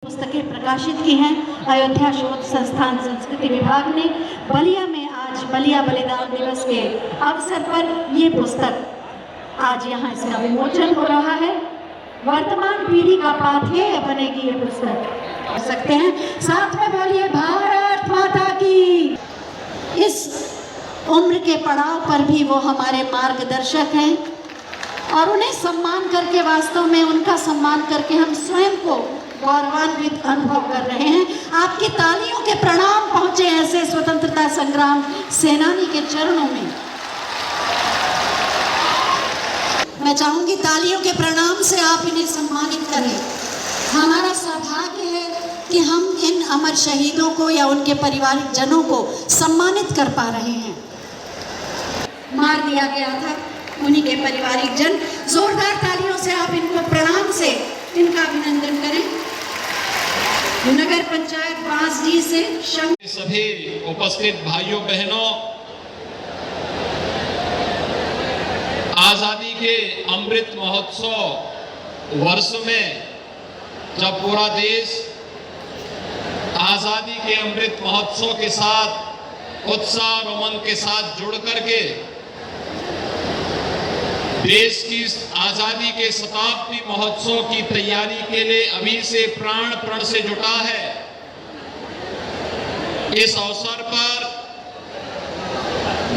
पुस्तकें प्रकाशित की हैं। अयोध्या शोध संस्थान संस्कृति विभाग ने बलिया में आज बलिया बलिदान दिवस के अवसर पर ये पुस्तक आज यहाँ इसका विमोचन हो रहा है। वर्तमान पीढ़ी का पाथेय बनेगी ये पुस्तक, कर सकते हैं। साथ में बोलिए भारत माता की। इस उम्र के पड़ाव पर भी वो हमारे मार्गदर्शक हैं और उन्हें सम्मान करके, वास्तव में उनका सम्मान करके हम स्वयं को गौरवान्वित अनुभव कर रहे हैं। आपकी तालियों के प्रणाम पहुंचे ऐसे स्वतंत्रता संग्राम सेनानी के चरणों में। मैं चाहूंगी तालियों के प्रणाम से आप इन्हें सम्मानित करें। हमारा सौभाग्य है कि हम इन अमर शहीदों को या उनके परिवारिक जनों को सम्मानित कर पा रहे हैं। मार दिया गया था उन्हीं के परिवारिक जन। जोरदार तालियों से आप इनको प्रणाम से इनका अभिनंदन करें। नगर पंचायत बांसडीह से सभी उपस्थित भाइयों बहनों, आजादी के अमृत महोत्सव वर्ष में जब पूरा देश आजादी के अमृत महोत्सव के साथ उत्साह और उमंग के साथ जुड़ करके देश की आजादी के शताब्दी महोत्सव की तैयारी के लिए अभी से प्राण प्रण से जुटा है, इस अवसर पर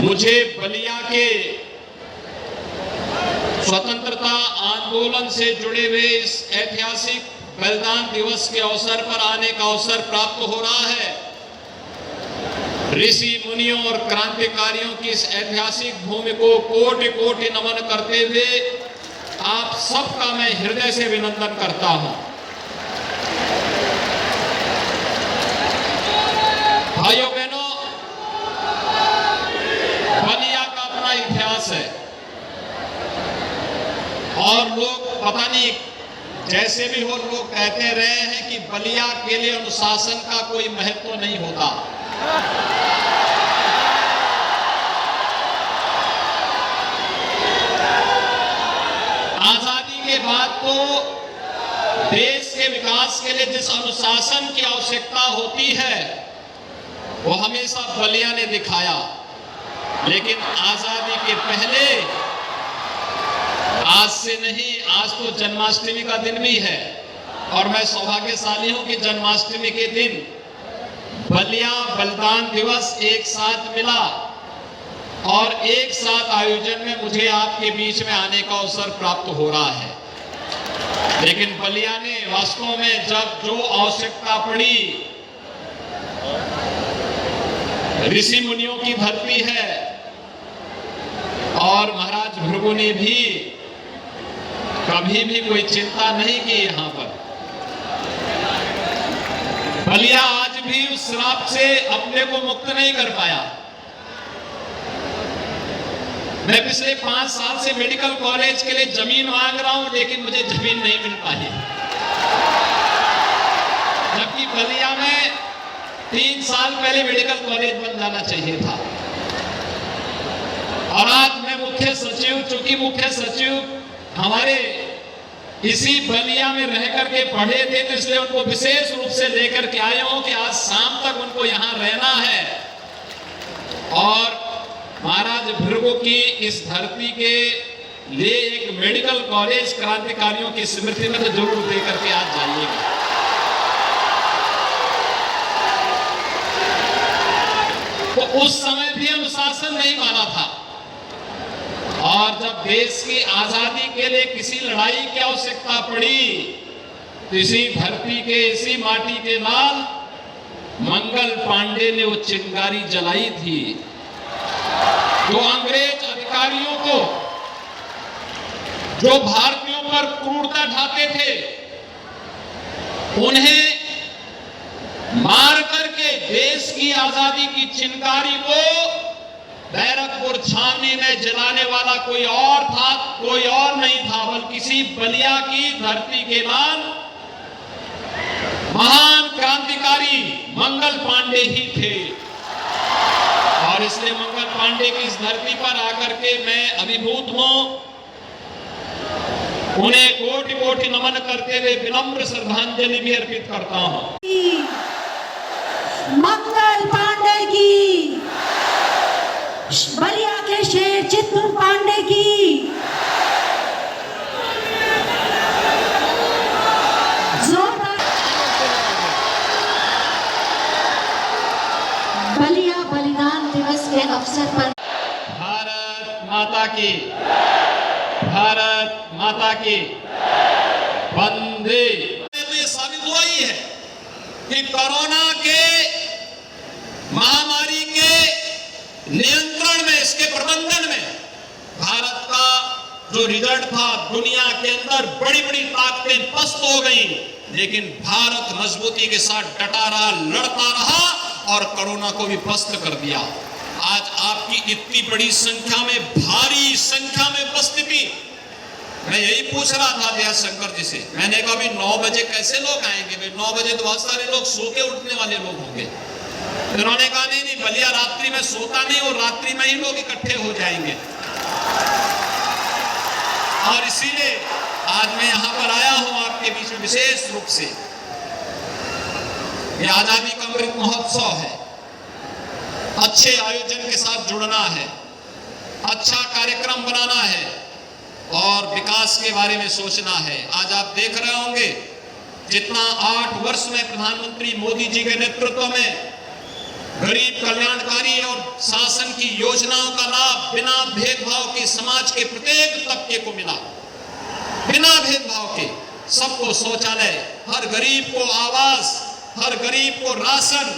मुझे बलिया के स्वतंत्रता आंदोलन से जुड़े हुए इस ऐतिहासिक बलिदान दिवस के अवसर पर आने का अवसर प्राप्त हो रहा है। ऋषि मुनियों और क्रांतिकारियों की इस ऐतिहासिक भूमि को कोटि कोटि नमन करते हुए आप सबका मैं हृदय से अभिनंदन करता हूं। भाइयों बहनों, बलिया का अपना इतिहास है और लोग पता नहीं जैसे भी हो, लोग कहते रहे हैं कि बलिया के लिए अनुशासन का कोई महत्व नहीं होता। आजादी के बाद तो देश के विकास के लिए जिस अनुशासन की आवश्यकता होती है वो हमेशा बलिया ने दिखाया, लेकिन आजादी के पहले, आज से नहीं, आज तो जन्माष्टमी का दिन भी है और मैं सौभाग्यशाली हूं कि जन्माष्टमी के दिन बलिया बलिदान दिवस एक साथ मिला और एक साथ आयोजन में मुझे आपके बीच में आने का अवसर प्राप्त हो रहा है। लेकिन बलिया ने वास्तव में जब जो आवश्यकता पड़ी, ऋषि मुनियों की धरती है और महाराज भृगु ने भी कभी भी कोई चिंता नहीं की। यहां पर बलिया आज भी उस श्राप से अपने को मुक्त नहीं कर पाया। मैं पिछले 5 साल से मेडिकल कॉलेज के लिए जमीन मांग रहा हूं, लेकिन मुझे जमीन नहीं मिल पाई, जबकि बलिया में 3 साल पहले मेडिकल कॉलेज बन जाना चाहिए था। और आज मैं मुख्य सचिव, चूंकि मुख्य सचिव हमारे इसी बलिया में रह करके पढ़े थे, तो इसलिए उनको विशेष रूप से लेकर के आए हूं कि आज शाम तक उनको यहां रहना है और महाराज भृगु की इस धरती के लिए एक मेडिकल कॉलेज क्रांतिकारियों की स्मृति में तो जरूर दे करके आज जाइएगा। तो उस समय भी अनुशासन नहीं माना था और जब देश की आजादी के लिए किसी लड़ाई की आवश्यकता पड़ी तो इसी धरती के, इसी माटी के लाल मंगल पांडे ने वो चिंगारी जलाई थी जो अंग्रेज अधिकारियों को, जो भारतीयों पर क्रूरता ढाते थे, उन्हें मार करके देश की आजादी की चिंगारी को बैरकपुर छावनी में जलाने वाला कोई और था, कोई और नहीं था, बल्कि किसी बलिया की धरती के लाल महान क्रांतिकारी मंगल पांडे ही थे। और इसलिए मंगल पांडे की इस धरती पर आकर के मैं अभिभूत हूं। उन्हें कोटि कोटि नमन करते हुए विनम्र श्रद्धांजलि भी अर्पित करता हूं। मंगल पांडे की, बलिया के शेर चित्तू पांडे की, जोरदार बलिया बलिदान दिवस के अवसर पर भारत माता की, भारत माता की वंदे। तो ये साबित हुआ ही है कि कोरोना के महामारी के नियंत्रण में, इसके प्रबंधन में भारत का जो रिजल्ट था, दुनिया के अंदर बड़ी बड़ी ताकतें पस्त हो गई, लेकिन भारत मजबूती के साथ डटा रहा, लड़ता रहा और कोरोना को भी पस्त कर दिया। आज आपकी इतनी बड़ी संख्या में, भारी संख्या में उपस्थिति, मैं यही पूछ रहा था दया शंकर जी से, मैंने कहा भाई 9 बजे कैसे लोग आएंगे? भाई 9 बजे तो बहुत सारे लोग सो के उठने वाले लोग होंगे। उन्होंने कहा नहीं, बलिया रात्रि में सोता नहीं और रात्रि में ही लोग इकट्ठे हो जाएंगे। और इसीलिए आज मैं यहां पर आया हूं आपके बीच में विशेष रूप से। यह आजादी का अमृत महोत्सव है, अच्छे आयोजन के साथ जुड़ना है, अच्छा कार्यक्रम बनाना है और विकास के बारे में सोचना है। आज आप देख रहे होंगे जितना 8 वर्ष में प्रधानमंत्री मोदी जी के नेतृत्व में गरीब कल्याणकारी और शासन की योजनाओं का लाभ बिना भेदभाव के समाज के प्रत्येक तबके को मिला, बिना भेदभाव के सबको शौचालय, हर गरीब को आवास, हर गरीब को राशन,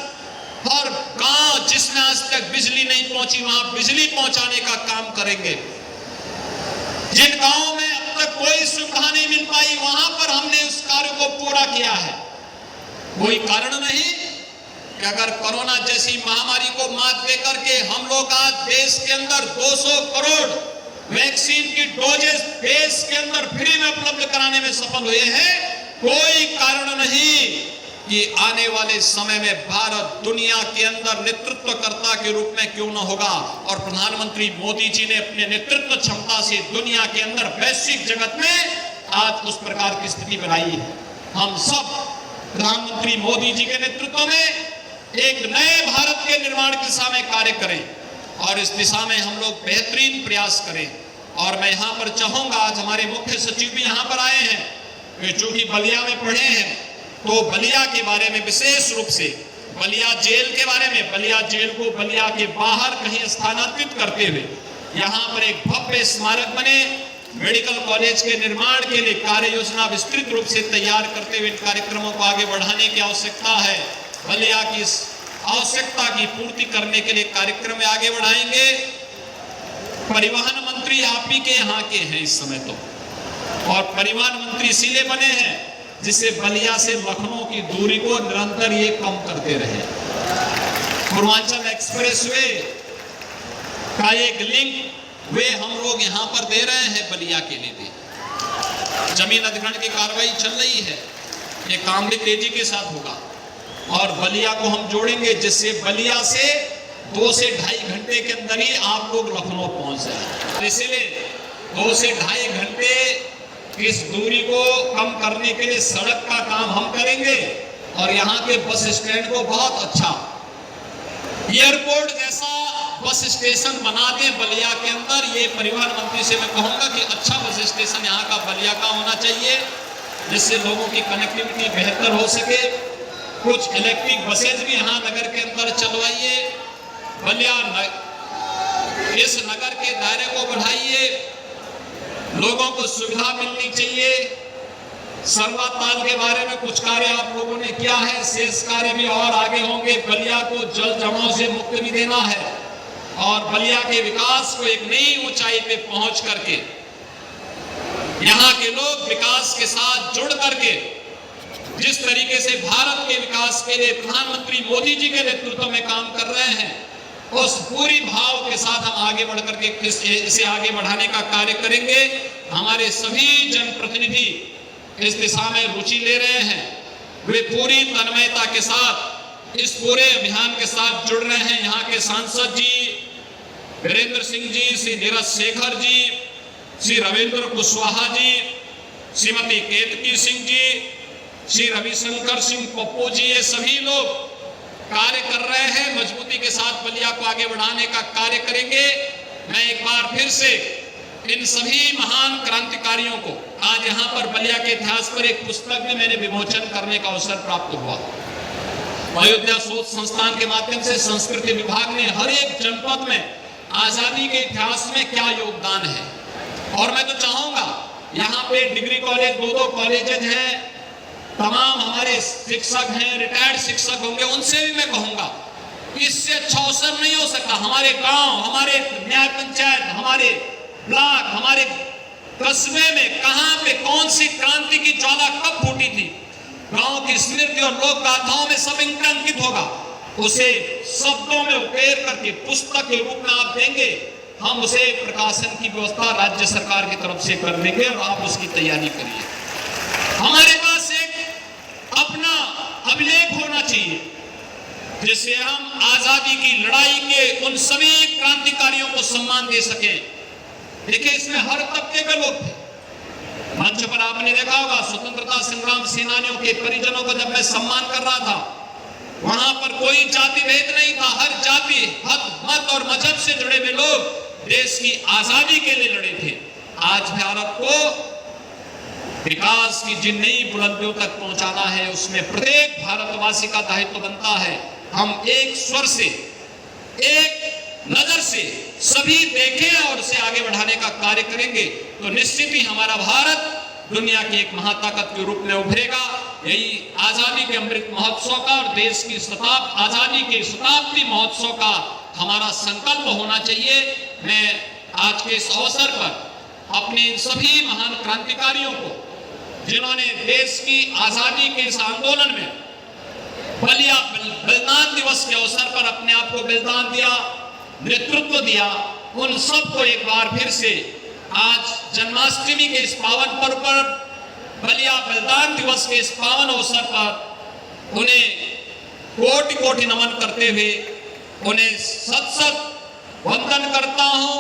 हर गांव जिसमें आज तक बिजली नहीं पहुंची वहां बिजली पहुंचाने का काम करेंगे। जिन गांवों में अब तक कोई सुविधा नहीं मिल पाई वहां पर हमने उस कार्य को पूरा किया है। कोई कारण नहीं कि अगर कोरोना जैसी महामारी को मात देकर के हम लोग आज देश के अंदर 200 करोड़ वैक्सीन की डोजेस देश के अंदर फ्री में उपलब्ध कराने में सफल हुए हैं। कोई कारण नहीं कि आने वाले समय में भारत दुनिया के अंदर नेतृत्वकर्ता के रूप में क्यों न होगा। और प्रधानमंत्री मोदी जी ने अपने नेतृत्व क्षमता से दुनिया के अंदर वैश्विक जगत में आज उस प्रकार की स्थिति बनाई है। हम सब प्रधानमंत्री मोदी जी के नेतृत्व में एक नए भारत के निर्माण की दिशा में कार्य करें और इस दिशा में हम लोग बेहतरीन प्रयास करें। और मैं यहाँ पर चाहूंगा, आज हमारे मुख्य सचिव भी यहाँ पर आए हैं, चूंकि बलिया में पढ़े हैं तो बलिया के बारे में विशेष रूप से, बलिया जेल के बारे में, बलिया जेल को बलिया के बाहर कहीं स्थानांतरित करते हुए यहाँ पर एक भव्य स्मारक बने, मेडिकल कॉलेज के निर्माण के लिए कार्य योजना विस्तृत रूप से तैयार करते हुए इन कार्यक्रमों को आगे बढ़ाने की आवश्यकता है। बलिया की इस आवश्यकता की पूर्ति करने के लिए कार्यक्रम में आगे बढ़ाएंगे। परिवहन मंत्री आप ही के यहाँ के हैं इस समय तो, और परिवहन मंत्री इसीलिए बने हैं जिससे बलिया से लखनऊ की दूरी को निरंतर ये कम करते रहे। पूर्वांचल एक्सप्रेसवे का एक लिंक वे हम लोग यहाँ पर दे रहे हैं बलिया के लिए भी। जमीन अधिग्रहण की कार्रवाई चल रही है, ये काम भी तेजी के साथ होगा और बलिया को हम जोड़ेंगे जिससे बलिया से 2 से 2.5 घंटे के अंदर ही आप लोग लखनऊ पहुंच जाए। इसलिए 2 से 2.5 घंटे इस दूरी को कम करने के लिए सड़क का काम हम करेंगे और यहाँ के बस स्टैंड को बहुत अच्छा एयरपोर्ट जैसा बस स्टेशन बना दें बलिया के अंदर। ये परिवहन मंत्री से मैं कहूँगा कि अच्छा बस स्टेशन यहाँ का बलिया का होना चाहिए जिससे लोगों की कनेक्टिविटी बेहतर हो सके। कुछ इलेक्ट्रिक बसेज भी यहाँ नगर के अंदर चलवाइए, बलिया इस नगर के दायरे को बढ़ाइए, लोगों को सुविधा मिलनी चाहिए। सरवा ताल के बारे में कुछ कार्य आप लोगों ने किया है, शेष कार्य भी और आगे होंगे। बलिया को जल जमाव से मुक्त भी देना है और बलिया के विकास को एक नई ऊंचाई पे पहुंच करके यहाँ के लोग विकास के साथ जुड़ करके जिस तरीके से भारत के विकास के लिए प्रधानमंत्री मोदी जी के नेतृत्व में काम कर रहे हैं, उस पूरी भाव के साथ हम आगे बढ़ करके इसे आगे बढ़ाने का कार्य करेंगे। हमारे सभी जनप्रतिनिधि इस दिशा में रुचि ले रहे हैं, वे पूरी तन्मयता के साथ इस पूरे अभियान के साथ जुड़ रहे हैं। यहाँ के सांसद जी वीरेंद्र सिंह जी, श्री नीरज शेखर जी, श्री रविंद्र कुशवाहा जी, श्रीमती केतकी सिंह जी, श्री रविशंकर सिंह पप्पू जी, ये सभी लोग कार्य कर रहे हैं। मजबूती के साथ बलिया को आगे बढ़ाने का कार्य करेंगे। मैं एक बार फिर से इन सभी महान क्रांतिकारियों को, आज यहाँ पर बलिया के इतिहास पर एक पुस्तक में मैंने विमोचन करने का अवसर प्राप्त हुआ। अयोध्या शोध संस्थान के माध्यम से संस्कृति विभाग ने हर एक जनपद में आजादी के इतिहास में क्या योगदान है, और मैं तो चाहूंगा यहाँ पे डिग्री कॉलेज, 2 कॉलेजेस हैं, तमाम हमारे शिक्षक हैं, रिटायर्ड शिक्षक होंगे, उनसे भी मैं कहूंगा इससे अच्छा अवसर नहीं हो सकता। हमारे गांव, हमारे न्याय पंचायत, हमारे ब्लॉक, हमारे कस्बे में कहां पे कौन सी क्रांति की ज्वाला कब फूटी थी, गांव की स्मृति और लोक गाथाओं में सब इनका अंकित होगा। उसे शब्दों में उकेर करके पुस्तक के रूप में आप देंगे, हम उसे प्रकाशन की व्यवस्था राज्य सरकार की तरफ से कर देंगे और आप उसकी तैयारी करिए। हमारे पास एक अपना अभिलेख होना चाहिए जिससे हम आजादी की लड़ाई के उन सभी क्रांतिकारियों को सम्मान दे सकें। देखिए, इसमें हर तबके के लोग थे। मंच पर आपने देखा होगा स्वतंत्रता संग्राम सेनानियों के परिजनों को जब मैं सम्मान कर रहा था, वहां पर कोई जाति भेद नहीं था। हर जाति, मत और मजहब से जुड़े हुए लोग देश की आजादी के लिए लड़े थे। आज भारत को विकास की जिन नई बुलंदियों तक पहुंचाना है, उसमें प्रत्येक भारतवासी का दायित्व बनता है। हम एक स्वर से, एक नजर से सभी देखें और उसे आगे बढ़ाने का कार्य करेंगे तो निश्चित ही हमारा भारत दुनिया की एक महाताकत के रूप में उभरेगा। यही आजादी के अमृत महोत्सव का और देश की आजादी के शताब्दी महोत्सव का हमारा संकल्प होना चाहिए। मैं आज के इस अवसर पर अपने सभी महान क्रांतिकारियों को, जिन्होंने देश की आजादी के इस आंदोलन में बलिया बलिदान दिवस के अवसर पर अपने आप को बलिदान दिया, नेतृत्व दिया, उन सबको एक बार फिर से आज जन्माष्टमी के इस पावन पर्व पर, बलिया बलिदान दिवस के इस पावन अवसर पर उन्हें कोटि कोटि नमन करते हुए उन्हें सत सत वंदन करता हूं,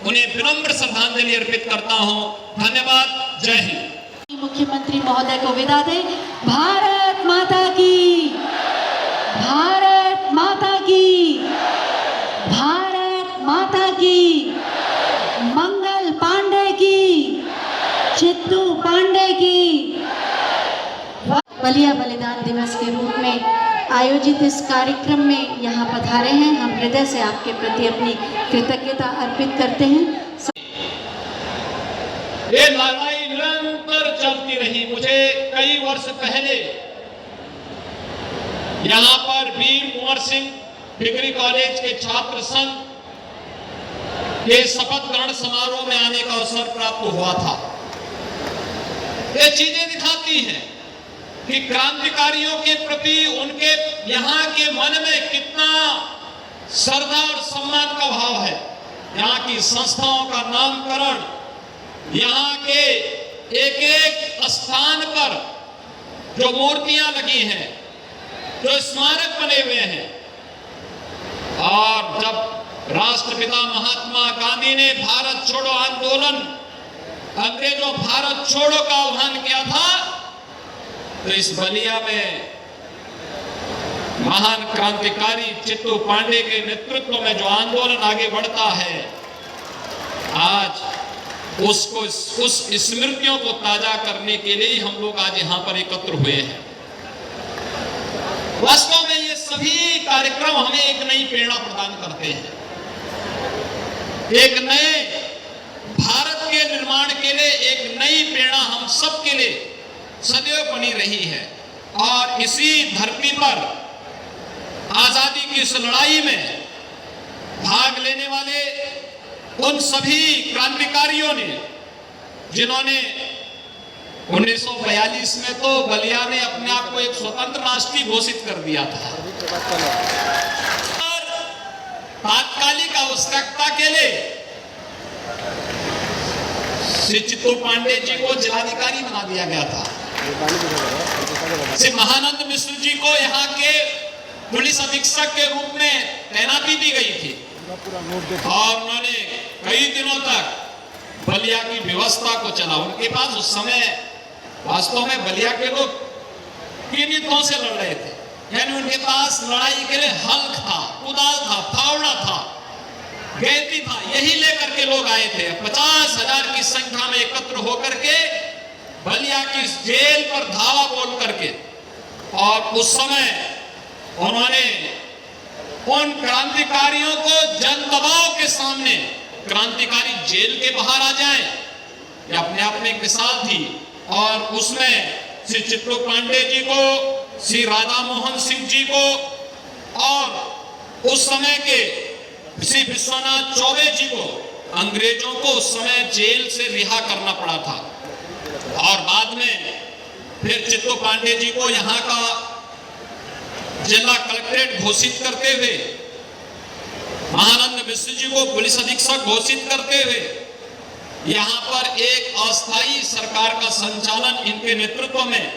उन्हें विनम्र श्रद्धांजलि अर्पित करता हूं। धन्यवाद। जय हिंद। मुख्यमंत्री महोदय को विदा दें। भारत माता की, भारत माता की, भारत माता की, मंगल पांडे की, चित्तू पांडे की। बलिया बलिदान दिवस के रूप में आयोजित इस कार्यक्रम में यहाँ पधारे हैं, हम हृदय से आपके प्रति अपनी कृतज्ञता अर्पित करते हैं। ये लड़ाई निरंतर चलती रही। मुझे कई वर्ष पहले यहाँ पर वीर कुंवर सिंह डिग्री कॉलेज के छात्र संघ के शपथ ग्रहण समारोह में आने का अवसर प्राप्त हुआ था। ये चीजें दिखाती हैं कि क्रांतिकारियों के प्रति उनके यहाँ के मन में कितना श्रद्धा और सम्मान का भाव है। यहाँ की संस्थाओं का नामकरण, यहाँ के एक एक स्थान पर जो मूर्तियां लगी हैं, जो स्मारक बने हुए हैं, और जब राष्ट्रपिता महात्मा गांधी ने भारत छोड़ो आंदोलन, अंग्रेजों भारत छोड़ो का आह्वान किया था, तो इस बलिया में महान क्रांतिकारी चित्तू पांडे के नेतृत्व में जो आंदोलन आगे बढ़ता है, आज उसको उस स्मृतियों को ताजा करने के लिए हम लोग आज यहाँ पर एकत्र हुए हैं। वास्तव में ये सभी कार्यक्रम हमें एक नई प्रेरणा प्रदान करते हैं, एक नए भारत के निर्माण के लिए एक नई प्रेरणा हम सब के लिए सदैव बनी रही है। और इसी धरती पर आजादी की इस लड़ाई में भाग लेने वाले उन सभी क्रांतिकारियों ने, जिन्होंने 1942 में तो बलिया ने अपने आप को एक स्वतंत्र राष्ट्र घोषित कर दिया था, और तात्कालिक आवश्यकता के लिए श्री चित्तू पांडे जी को जिलाधिकारी बना दिया गया था। श्री महानंद मिश्र जी को यहाँ के पुलिस अधीक्षक के रूप में तैनाती दी गई थी, और उन्होंने कई दिनों तक बलिया की व्यवस्था को चला। उनके पास उस समय वास्तव में बलिया के लोग किन युद्धों से लड़ रहे थे, यानी उनके पास लड़ाई के लिए हल था, कुदाल था, फावड़ा था, गैती था, यही लेकर के लोग आए थे। 50,000 की संख्या में एकत्र होकर के बलिया की जेल पर धावा बोल करके, और उस समय उन्होंने उन क्रांतिकारियों को जन दबाव के सामने, क्रांतिकारी जेल के बाहर आ जाएं, ये अपने आप में एक मिसाल थी। और उसमें श्री चित्तू पांडे जी को, श्री राधा मोहन सिंह जी को और उस समय के श्री विश्वनाथ चौबे जी को, अंग्रेजों को उस समय जेल से रिहा करना पड़ा था। और बाद में फिर चित्तू पांडे जी को यहाँ का जिला कलेक्ट्रेट घोषित करते हुए, महानंद मिश्र जी को पुलिस अधीक्षक घोषित करते हुए यहाँ पर एक अस्थायी सरकार का संचालन इनके नेतृत्व में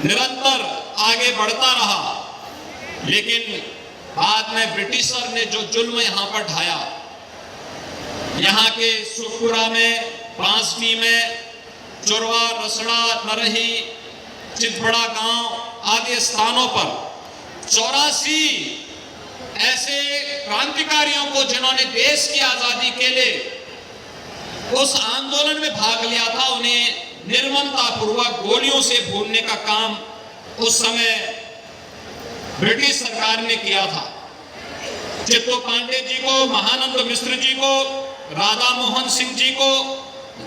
निरंतर आगे बढ़ता रहा। लेकिन बाद में ब्रिटिशर ने जो जुल्म यहाँ पर ढाया, यहाँ के सुखपुरा में, बांसडी में, चोरवा, रसड़ा, नरही, चितबड़ा गांव आदि स्थानों पर 84 ऐसे क्रांतिकारियों को जिन्होंने देश की आजादी के लिए उस आंदोलन में भाग लिया था, उन्हें निर्ममता पूर्वक गोलियों से भूनने का काम उस समय ब्रिटिश सरकार ने किया था। चित्तू पांडे जी को, महानंद मिश्र जी को, राधा मोहन सिंह जी को,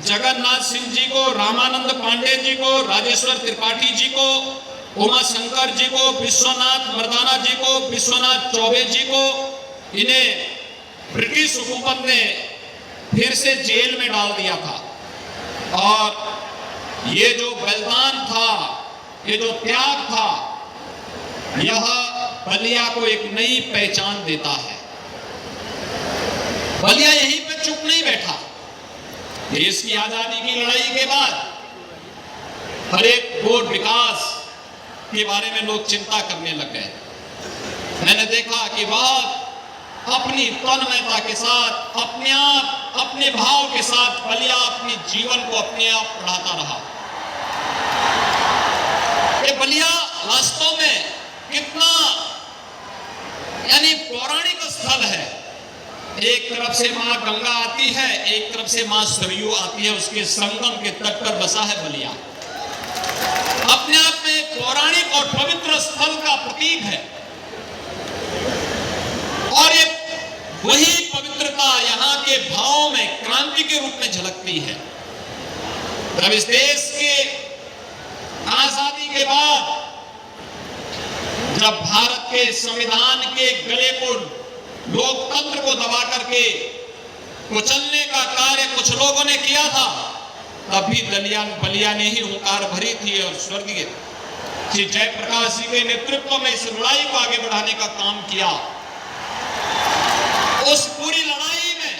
जगन्नाथ सिंह जी को, रामानंद पांडे जी को, राजेश्वर त्रिपाठी जी को, उमा शंकर जी को, विश्वनाथ मर्दाना जी को, विश्वनाथ चौबे जी को, इन्हें ब्रिटिश हुकूमत ने फिर से जेल में डाल दिया था। और ये जो बलिदान था, ये जो त्याग था, यह बलिया को एक नई पहचान देता है। बलिया यहीं पे चुप नहीं बैठा। देश की आजादी की लड़ाई के बाद हर एक और विकास के बारे में लोग चिंता करने लग गए। मैंने देखा कि वह अपनी तन्मयता के साथ, अपने आप, अपने भाव के साथ बलिया अपने जीवन को अपने आप बढ़ाता रहा। ये बलिया वास्तव में कितना यानी पौराणिक स्थल है। एक तरफ से मां गंगा आती है, एक तरफ से मां सरयू आती है, उसके संगम के तट पर बसा है बलिया। अपने आप में एक पौराणिक और पवित्र स्थल का प्रतीक है। और एक वही पवित्रता यहाँ के भावों में क्रांति के रूप में झलकती है। जब इस देश के आजादी के बाद, जब भारत के संविधान के गले को, लोकतंत्र को दबा करके कुचलने का कार्य कुछ लोगों ने किया था, तब भी बलिया ने ही हुंकार भरी थी और स्वर्गीय श्री जयप्रकाश जी के नेतृत्व में इस लड़ाई को आगे बढ़ाने का काम किया। उस पूरी लड़ाई में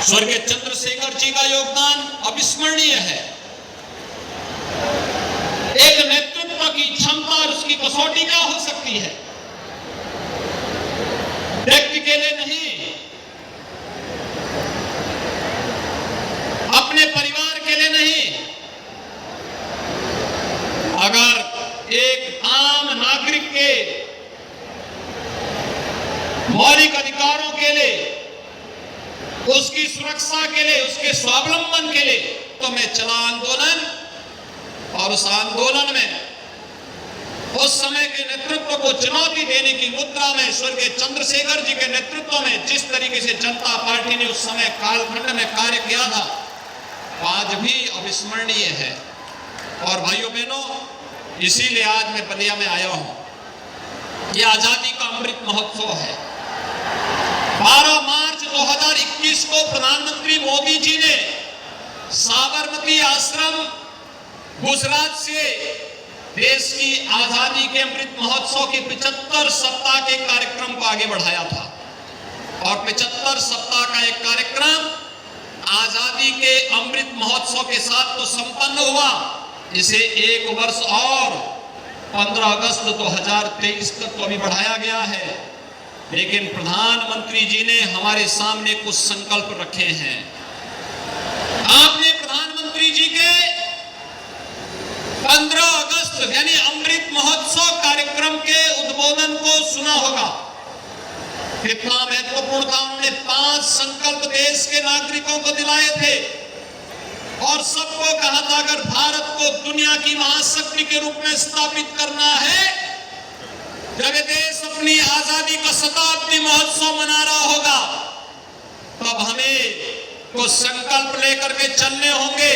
स्वर्गीय चंद्रशेखर जी का योगदान अविस्मरणीय है। एक नेतृत्व की क्षमता और उसकी कसौटी क्या हो सकती है? व्यक्ति के लिए नहीं, अपने परिवार के लिए नहीं, अगर एक आम नागरिक के मौलिक अधिकारों के लिए, उसकी सुरक्षा के लिए, उसके स्वावलंबन के लिए, तो मैं चला आंदोलन। और उस आंदोलन में उस समय के नेतृत्व को चुनौती देने की मुद्रा में स्वर्गीय चंद्रशेखर जी के नेतृत्व में जिस तरीके से जनता पार्टी ने उस समय कालखंड में कार्य किया था, आज भी अविस्मरणीय है। और भाइयों बहनों, इसीलिए आज मैं बलिया में आया हूं। यह आजादी का अमृत महोत्सव है। 12 मार्च 2021 को प्रधानमंत्री मोदी जी ने साबरमती आश्रम गुजरात से देश की आजादी के अमृत महोत्सव के 75 सप्ताह के कार्यक्रम को आगे बढ़ाया था। और 75 सप्ताह का एक कार्यक्रम आजादी के अमृत महोत्सव के साथ तो संपन्न हुआ, इसे एक वर्ष और 15 अगस्त 2023 तक तो अभी बढ़ाया गया है। लेकिन प्रधानमंत्री जी ने हमारे सामने कुछ संकल्प रखे हैं। आपने प्रधानमंत्री जी के 15 अगस्त यानी अमृत महोत्सव कार्यक्रम के उद्बोधन को सुना होगा। कितना महत्वपूर्ण था। उन्होंने 5 संकल्प देश के नागरिकों को दिलाए थे और सबको कहा था अगर भारत को दुनिया की महाशक्ति के रूप में स्थापित करना है, जब ये देश अपनी आजादी का शताब्दी महोत्सव मना रहा होगा, तब हमें को संकल्प लेकर के चलने होंगे।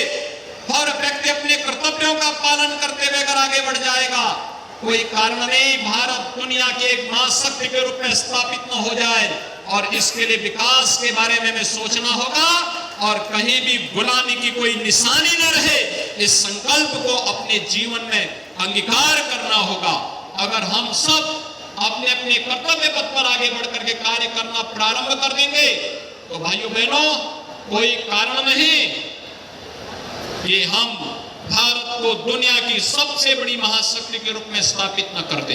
हर व्यक्ति अपने कर्तव्यों का पालन करते हुए अगर आगे बढ़ जाएगा, कोई कारण नहीं भारत दुनिया की एक महाशक्ति के रूप में स्थापित न हो जाए। और इसके लिए विकास के बारे में हमें सोचना होगा और कहीं भी गुलामी की कोई निशानी न रहे, इस संकल्प को अपने जीवन में अंगीकार करना होगा। अगर हम सब अपने अपने कर्तव्य पथ पर आगे बढ़ करके कार्य करना प्रारंभ कर देंगे, तो भाइयों बहनों, कोई कारण नहीं कि हम भारत को दुनिया की सबसे बड़ी महाशक्ति के रूप में स्थापित न कर दे।